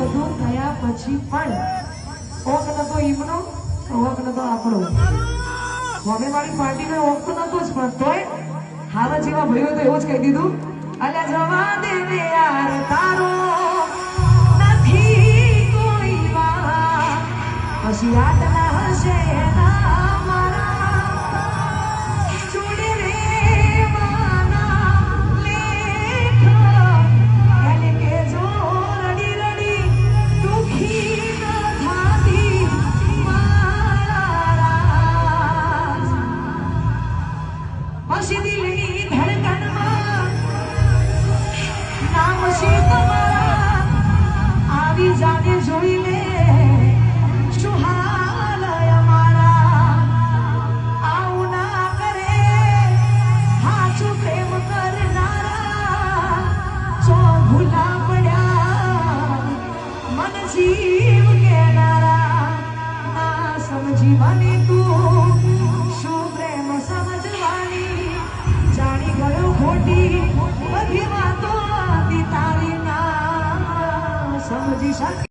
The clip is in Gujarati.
બધું થયા પછી પણ ઓક નતો ઈમનો ઓક નતો આપણો હવે મારી પાર્ટીને ઓક તો નતો જ પણ તોય હારા જેવા ભાઈઓ તો એવું જ કહી દીધું અલ્યા જવા દે ને યાર તારો નથી કોઈ વાર પછી યાદ ના હશે ના મારા જોડે રે માના લેખ એને કે જો રડી રડી દુખી ન થાતી મારા પછી દિલની ધડકનમાં નામ છે તમારા આવી જાને જોઈ લે શું હાલ અમારા આવું ના કરે હાચું પ્રેમ કરનારા જો ભૂલા પડ્યા મન જીવ કેનારા ના સમજી મને તું શું પ્રેમ સમજવાની જાણી ગયો ખોટી બધી વાતો તારી ના સમજી શકે